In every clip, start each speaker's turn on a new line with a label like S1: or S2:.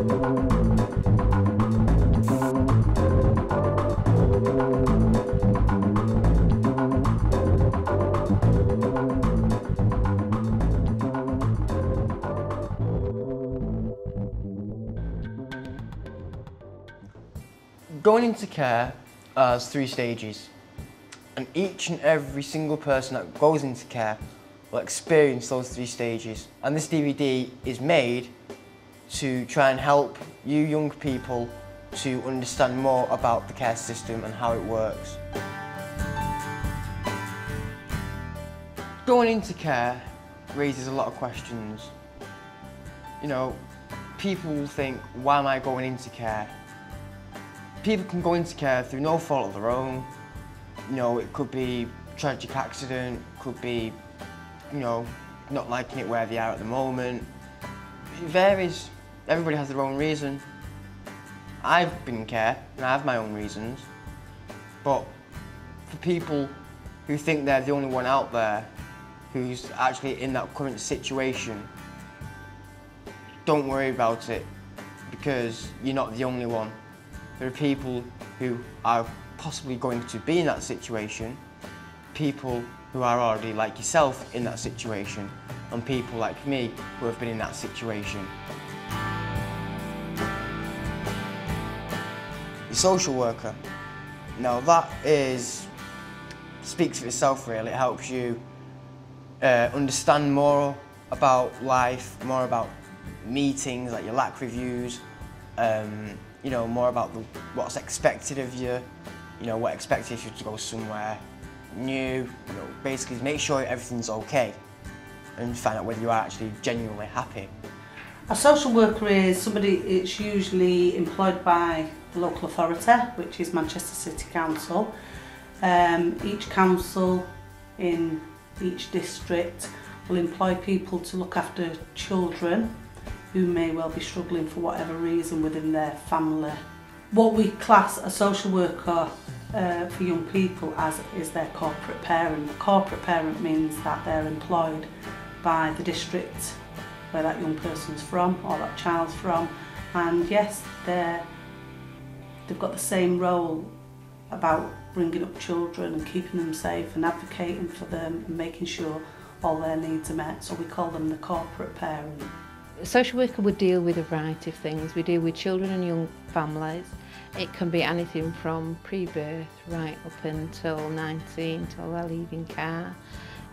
S1: Going into care has 3 stages, and each and every single person that goes into care will experience those 3 stages. And this DVD is made to try and help you young people to understand more about the care system and how it works. Going into care raises a lot of questions. You know, people will think, why am I going into care? People can go into care through no fault of their own. You know, it could be a tragic accident, could be, you know, not liking it where they are at the moment. It varies. Everybody has their own reason. I've been in care and I have my own reasons. But for people who think they're the only one out there who's actually in that current situation, don't worry about it, because you're not the only one. There are people who are possibly going to be in that situation, people who are already like yourself in that situation, and people like me who have been in that situation. Your social worker. Now that speaks for itself really. It helps you understand more about life, more about meetings, like your LAC reviews, you know, more about what's expected of you, you know, what expected if you to go somewhere new, you know, basically make sure everything's okay and find out whether you are actually genuinely happy.
S2: A social worker is somebody, it's usually employed by the local authority, which is Manchester City Council. Each council in each district will employ people to look after children who may well be struggling for whatever reason within their family. What we class a social worker for young people as is their corporate parent. A corporate parent means that they're employed by the district where that young person's from or that child's from, and yes, they've got the same role about bringing up children and keeping them safe and advocating for them and making sure all their needs are met, so we call them the corporate parent.
S3: A social worker would deal with a variety of things. We deal with children and young families. It can be anything from pre-birth right up until 19, till they're leaving care.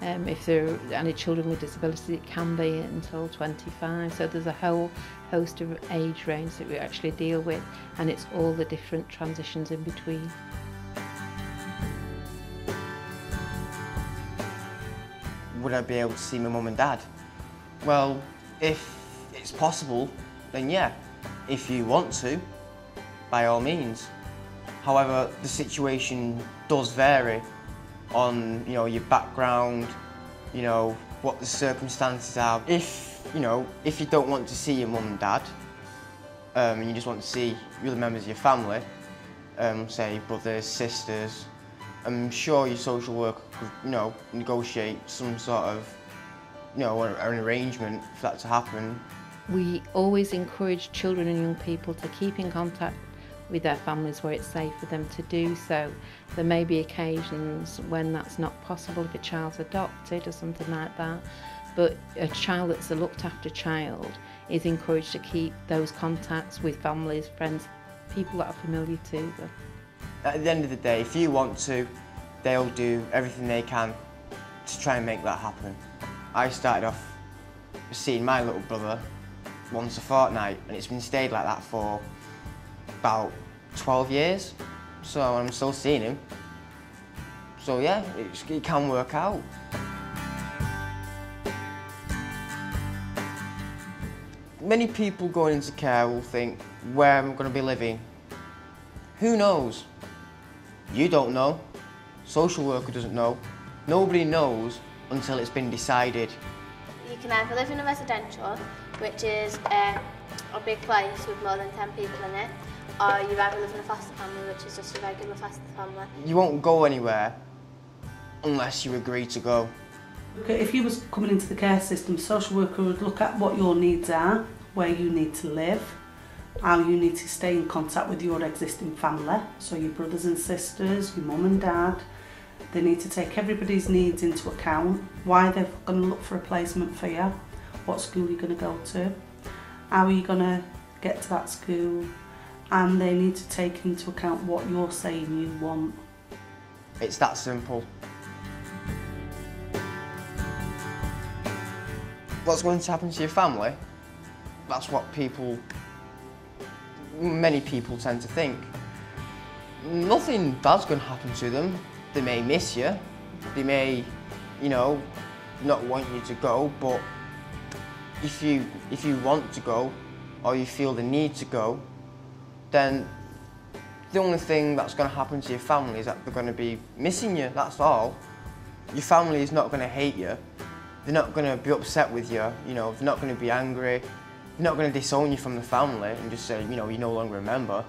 S3: If there are any children with disabilities, it can be until 25. So there's a whole host of age range that we actually deal with, and it's all the different transitions in between.
S1: Would I be able to see my mum and dad? Well, if it's possible, then yeah. If you want to, by all means. However, the situation does vary on, you know, your background, you know, what the circumstances are. If you don't want to see your mum and dad, and you just want to see other members of your family, say brothers, sisters, I'm sure your social worker could, you know, negotiate some sort of, you know, an arrangement for that to happen.
S3: We always encourage children and young people to keep in contact with their families where it's safe for them to do so. There may be occasions when that's not possible if a child's adopted or something like that, but a child that's a looked after child is encouraged to keep those contacts with families, friends, people that are familiar to them.
S1: At the end of the day, if you want to, they'll do everything they can to try and make that happen. I started off seeing my little brother once a fortnight, and it's been stayed like that for about 12 years, so I'm still seeing him. So yeah, it can work out. Many people going into care will think, where am I going to be living? Who knows? You don't know. Social worker doesn't know. Nobody knows until it's been decided.
S4: You can either live in a residential, which is a big place with more than 10 people in it, or you either live in a foster family, which is just a regular foster family. You
S1: won't go anywhere unless you agree to go.
S2: If you was coming into the care system, social worker would look at what your needs are, where you need to live, how you need to stay in contact with your existing family, so your brothers and sisters, your mum and dad. They need to take everybody's needs into account, why they're going to look for a placement for you, what school you're going to go to, how are you going to get to that school, and they need to take into account what you're saying you want.
S1: It's that simple. What's going to happen to your family? That's what many people tend to think. Nothing bad's going to happen to them. They may miss you, they may, not want you to go, but if you want to go, or you feel the need to go, then the only thing that's going to happen to your family is that they're going to be missing you, that's all. Your family is not going to hate you, they're not going to be upset with you, they're not going to be angry, they're not going to disown you from the family and just say, you no longer remember.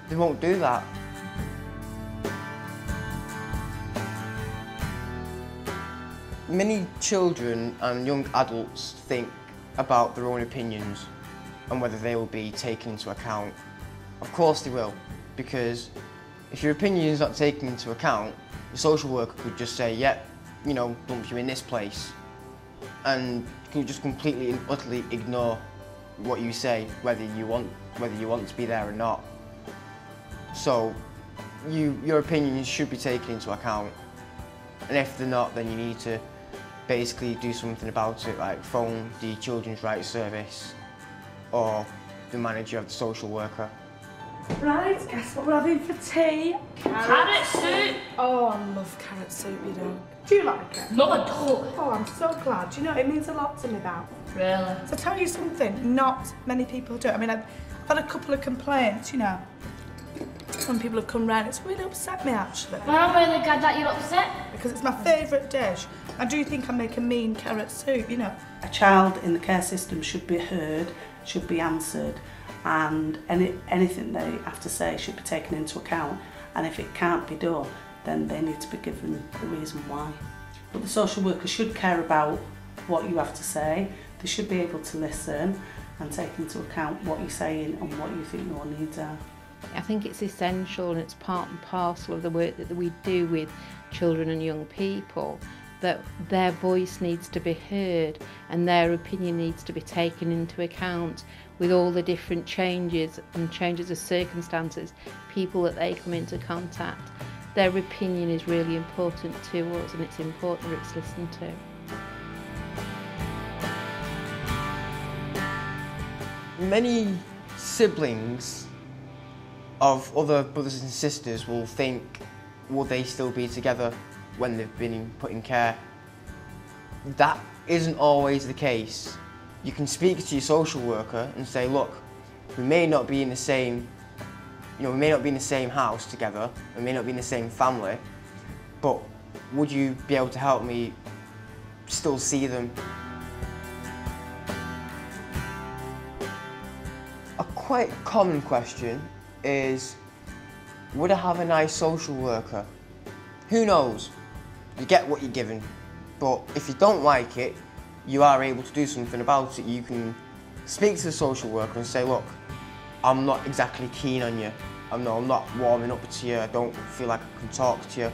S1: They won't do that. Many children and young adults think about their own opinions and whether they will be taken into account. Of course they will, because if your opinion is not taken into account, the social worker could just say, yep, dump you in this place, and could just completely and utterly ignore what you say, whether you want to be there or not. So your opinions should be taken into account, and if they're not, then you need to basically do something about it, like phone the Children's Rights Service or the manager of the social worker.
S5: Right, guess what we're having for tea?
S6: Carrot soup!
S5: Oh, I love carrot soup, you know. Do you like it?
S6: No, I don't.
S5: Oh, I'm so glad. It means a lot to me, that.
S6: Really?
S5: So tell you something, not many people do it. I mean, I've had a couple of complaints, When people have come round, it's really upset me, actually.
S6: Well, I'm really glad that you're upset.
S5: Because it's my favourite dish. I do think I make a mean carrot soup,
S2: A child in the care system should be heard, should be answered, and anything they have to say should be taken into account. And if it can't be done, then they need to be given the reason why. But the social worker should care about what you have to say. They should be able to listen and take into account what you're saying and what you think your needs are.
S3: I think it's essential, and it's part and parcel of the work that we do with children and young people, that their voice needs to be heard and their opinion needs to be taken into account with all the different changes of circumstances, people that they come into contact. Their opinion is really important to us, and it's important that it's listened to.
S1: Many siblings of other brothers and sisters will think, will they still be together when they've been put in care? That isn't always the case. You can speak to your social worker and say, look, we may not be in the same, we may not be in the same house together, we may not be in the same family, but would you be able to help me still see them? A quite common question is, would I have a nice social worker? Who knows? You get what you're given, but if you don't like it, you are able to do something about it. You can speak to the social worker and say, look, I'm not exactly keen on you. I'm not warming up to you. I don't feel like I can talk to you.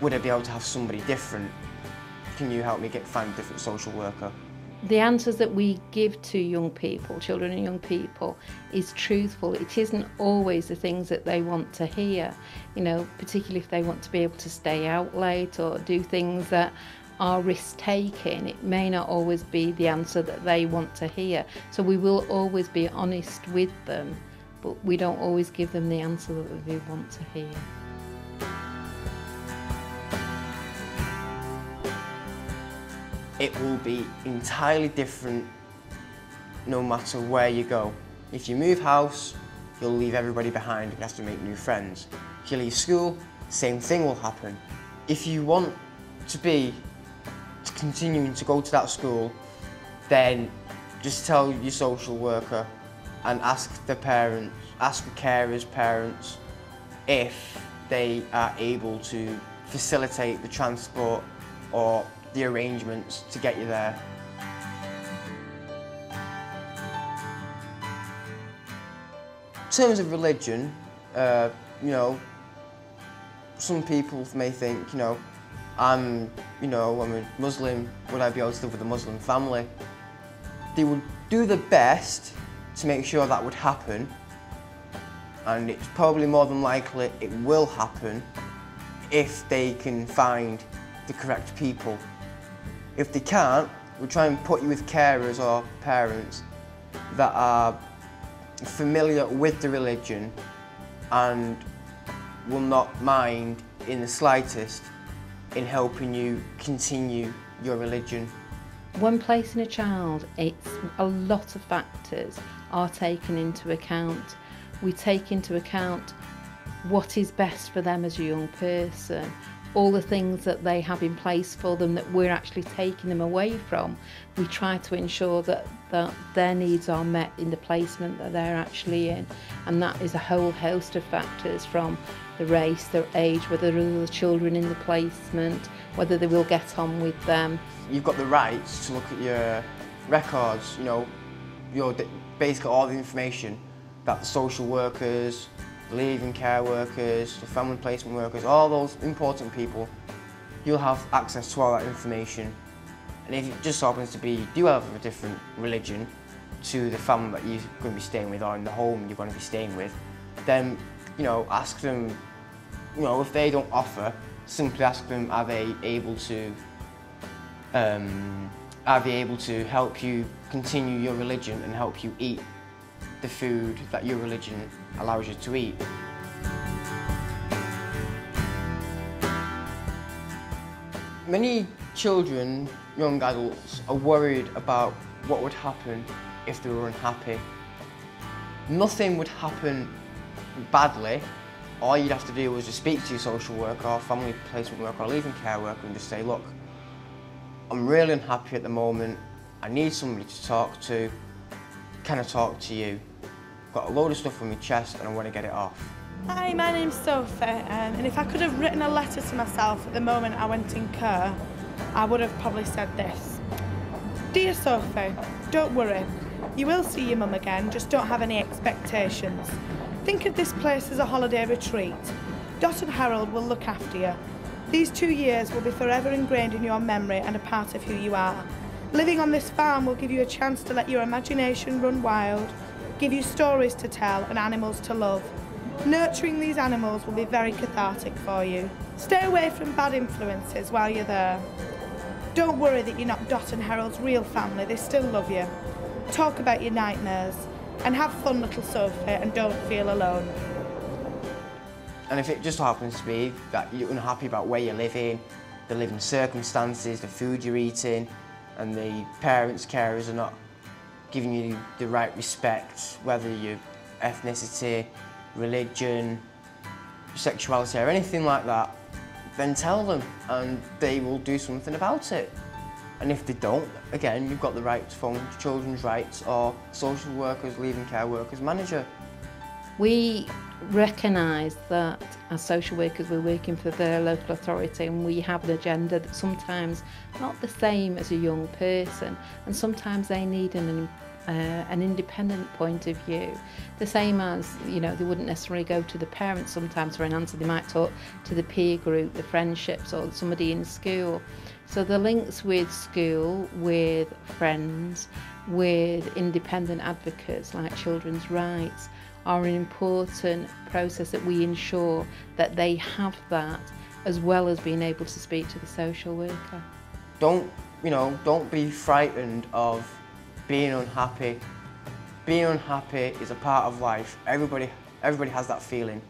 S1: Would I be able to have somebody different? Can you help me find a different social worker?
S3: The answers that we give to young people, children and young people, is truthful. It isn't always the things that they want to hear, particularly if they want to be able to stay out late or do things that are risk-taking. It may not always be the answer that they want to hear. So we will always be honest with them, but we don't always give them the answer that they want to hear.
S1: It will be entirely different no matter where you go. If you move house, you'll leave everybody behind and you have to make new friends. If you leave school, same thing will happen. If you want to continuing to go to that school, then just tell your social worker and ask the carers' parents if they are able to facilitate the transport or the arrangements to get you there. terms of religion, you know, some people may think, you know, I'm a Muslim, would I be able to live with a Muslim family? They would do their best to make sure that would happen, and it's probably more than likely it will happen if they can find the correct people. If they can't, we'll try and put you with carers or parents that are familiar with the religion and will not mind in the slightest in helping you continue your religion.
S3: When placing a child, it's a lot of factors are taken into account. We take into account what is best for them as a young person, all the things that they have in place for them that we're actually taking them away from. We try to ensure that their needs are met in the placement that they're actually in, and that is a whole host of factors, from the race, their age, whether there are other children in the placement, whether they will get on with them.
S1: You've got the rights to look at your records, you know, basically all the information that the social workers, the leaving care workers, the family placement workers, all those important people, you'll have access to all that information. And if it just happens to be you do have a different religion to the family that you're going to be staying with, or in the home you're going to be staying with, then, you know, ask them, you know, if they don't offer, simply ask them, are they able to help you continue your religion and help you eat the food that your religion allows you to eat. Many children, young adults, are worried about what would happen if they were unhappy. Nothing would happen badly. All you'd have to do was just speak to your social worker or family placement worker or leaving care worker and just say, look, I'm really unhappy at the moment, I need somebody to talk to, can I talk to you? I've got a load of stuff on my chest and I want to get it off.
S5: Hi, my name's Sophie, and if I could have written a letter to myself at the moment I went in care, I would have probably said this. Dear Sophie, don't worry. You will see your mum again, just don't have any expectations. Think of this place as a holiday retreat. Dot and Harold will look after you. These 2 years will be forever ingrained in your memory and a part of who you are. Living on this farm will give you a chance to let your imagination run wild, give you stories to tell and animals to love. Nurturing these animals will be very cathartic for you. Stay away from bad influences while you're there. Don't worry that you're not Dot and Harold's real family, they still love you. Talk about your nightmares and have fun, little Sophie, and don't feel alone.
S1: And if it just happens to be that you're unhappy about where you're living, the living circumstances, the food you're eating, and the parents, carers are not giving you the right respect, whether your ethnicity, religion, sexuality or anything like that, then tell them and they will do something about it. And if they don't, again, you've got the right to phone children's rights or social workers, leaving care workers, manager.
S3: We recognise that as social workers we're working for the local authority and we have an agenda that's sometimes not the same as a young person, and sometimes they need an independent point of view. The same as, you know, they wouldn't necessarily go to the parents sometimes for an answer, they might talk to the peer group, the friendships or somebody in school. So the links with school, with friends, with independent advocates like Children's Rights are an important process that we ensure that they have that, as well as being able to speak to the social worker.
S1: Don't be frightened of being unhappy. Being unhappy is a part of life. Everybody has that feeling.